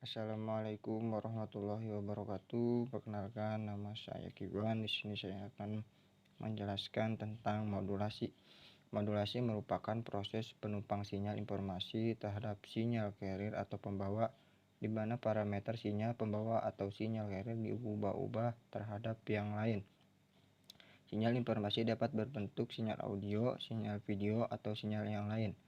Assalamualaikum warahmatullahi wabarakatuh. Perkenalkan, nama saya Kiwan. Di sini saya akan menjelaskan tentang modulasi. Modulasi merupakan proses penumpang sinyal informasi terhadap sinyal carrier atau pembawa, di mana parameter sinyal pembawa atau sinyal carrier diubah-ubah terhadap yang lain. Sinyal informasi dapat berbentuk sinyal audio, sinyal video, atau sinyal yang lain.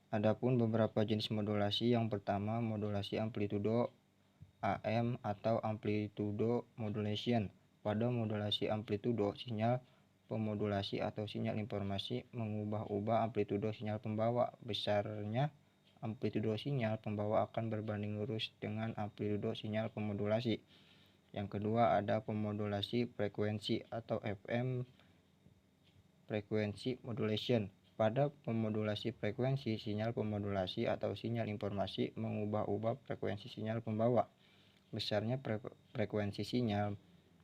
Adapun beberapa jenis modulasi, yang pertama modulasi amplitudo AM atau amplitudo modulation. Pada modulasi amplitudo, sinyal pemodulasi atau sinyal informasi mengubah-ubah amplitudo sinyal pembawa. Besarnya amplitudo sinyal pembawa akan berbanding lurus dengan amplitudo sinyal pemodulasi. Yang kedua ada pemodulasi frekuensi atau FM frequency modulation. Pada pemodulasi frekuensi, sinyal pemodulasi atau sinyal informasi mengubah-ubah frekuensi sinyal pembawa. Besarnya frekuensi sinyal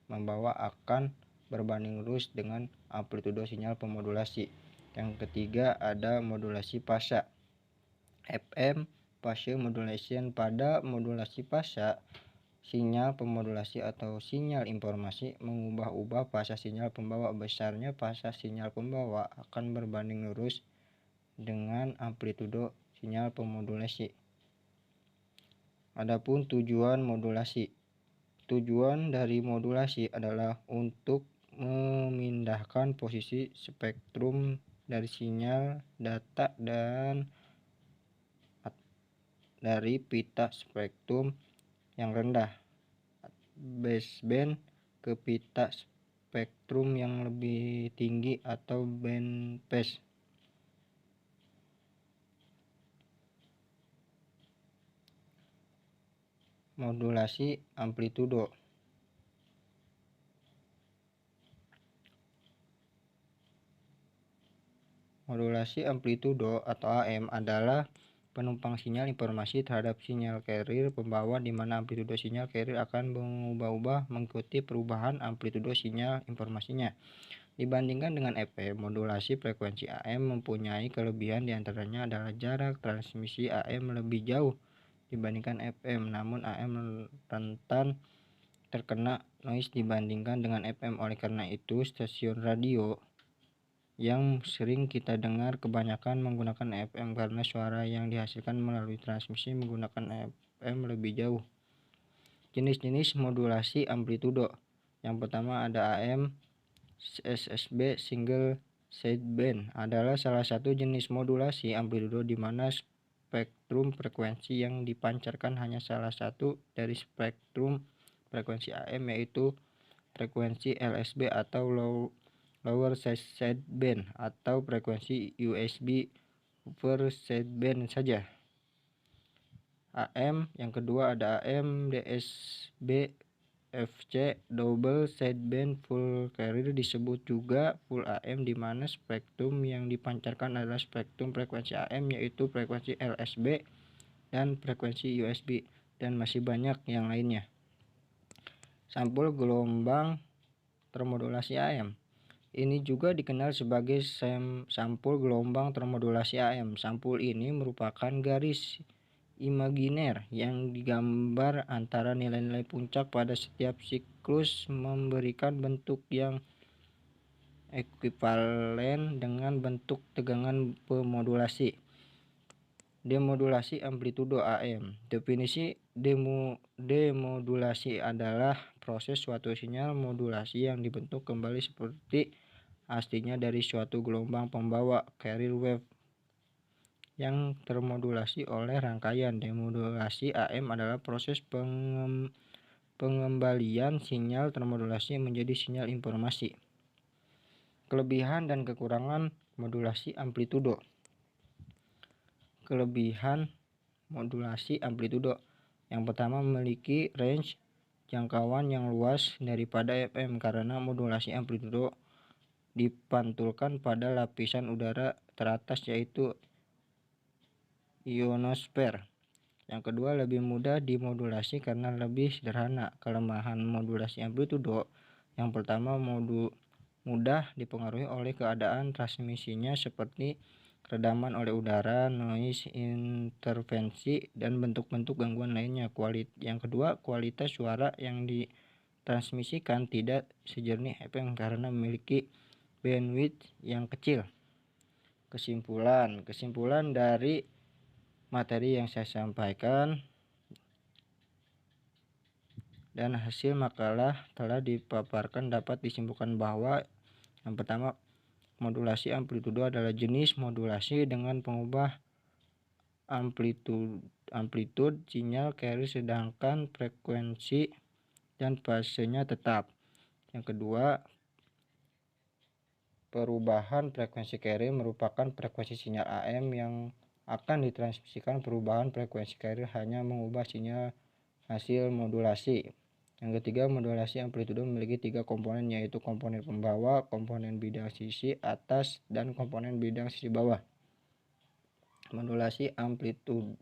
membawa akan berbanding lurus dengan amplitudo sinyal pemodulasi. Yang ketiga ada modulasi fasa, FM phase modulation. Pada modulasi fasa, sinyal pemodulasi atau sinyal informasi mengubah-ubah fasa sinyal pembawa. Besarnya fasa sinyal pembawa akan berbanding lurus dengan amplitudo sinyal pemodulasi. Adapun tujuan modulasi. Tujuan dari modulasi adalah untuk memindahkan posisi spektrum dari sinyal data dan dari pita spektrum yang rendah baseband ke pita spektrum yang lebih tinggi atau bandpass. Modulasi amplitudo. Modulasi amplitudo atau AM adalah penumpang sinyal informasi terhadap sinyal carrier pembawa, di mana amplitudo sinyal carrier akan mengubah-ubah mengikuti perubahan amplitudo sinyal informasinya. Dibandingkan dengan FM, modulasi frekuensi AM mempunyai kelebihan, diantaranya adalah jarak transmisi AM lebih jauh dibandingkan FM, namun AM rentan terkena noise dibandingkan dengan FM. Oleh karena itu, stasiun radio yang sering kita dengar kebanyakan menggunakan FM karena suara yang dihasilkan melalui transmisi menggunakan FM lebih jauh. Jenis-jenis modulasi amplitudo. Yang pertama ada AM SSB single sideband adalah salah satu jenis modulasi amplitudo di mana spektrum frekuensi yang dipancarkan hanya salah satu dari spektrum frekuensi AM, yaitu frekuensi LSB atau lower sideband, atau frekuensi USB upper sideband saja. AM yang kedua ada AM DSB FC double sideband full carrier, disebut juga full AM, di mana spektrum yang dipancarkan adalah spektrum frekuensi AM, yaitu frekuensi LSB dan frekuensi USB, dan masih banyak yang lainnya. Sampul gelombang termodulasi AM. Ini juga dikenal sebagai sampul gelombang termodulasi AM. Sampul ini merupakan garis imaginer yang digambar antara nilai-nilai puncak pada setiap siklus, memberikan bentuk yang ekuivalen dengan bentuk tegangan pemodulasi. Demodulasi amplitudo AM. Definisi demodulasi adalah proses suatu sinyal modulasi yang dibentuk kembali seperti aslinya dari suatu gelombang pembawa carrier wave yang termodulasi oleh rangkaian. Demodulasi AM adalah proses pengembalian sinyal termodulasi menjadi sinyal informasi. Kelebihan dan kekurangan modulasi amplitudo. Kelebihan modulasi amplitudo. Yang pertama, memiliki range jangkauan yang luas daripada FM karena modulasi amplitudo dipantulkan pada lapisan udara teratas, yaitu ionosfer. Yang kedua, lebih mudah dimodulasi karena lebih sederhana. Kelemahan modulasi amplitudo. Yang pertama, mudah dipengaruhi oleh keadaan transmisinya seperti redaman oleh udara, noise, interferensi, dan bentuk-bentuk gangguan lainnya. Yang kedua, kualitas suara yang ditransmisikan tidak sejernih FM karena memiliki bandwidth yang kecil. Kesimpulan dari materi yang saya sampaikan dan hasil makalah telah dipaparkan dapat disimpulkan bahwa yang pertama, modulasi amplitudo adalah jenis modulasi dengan pengubah amplitude sinyal carrier sedangkan frekuensi dan fasenya tetap. Yang kedua, perubahan frekuensi carrier merupakan frekuensi sinyal AM yang akan ditransmisikan. Perubahan frekuensi carrier hanya mengubah sinyal hasil modulasi. Yang ketiga, modulasi amplitudo memiliki 3 komponen, yaitu komponen pembawa, komponen bidang sisi atas, dan komponen bidang sisi bawah. Modulasi amplitude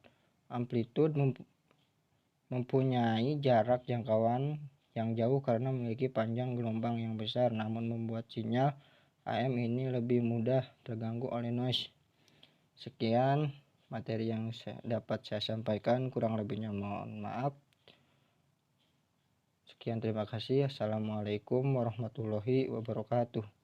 mempunyai jarak jangkauan yang jauh karena memiliki panjang gelombang yang besar, namun membuat sinyal AM ini lebih mudah terganggu oleh noise. Sekian materi yang dapat saya sampaikan, kurang lebihnya mohon maaf. Sekian, terima kasih. Assalamualaikum warahmatullahi wabarakatuh.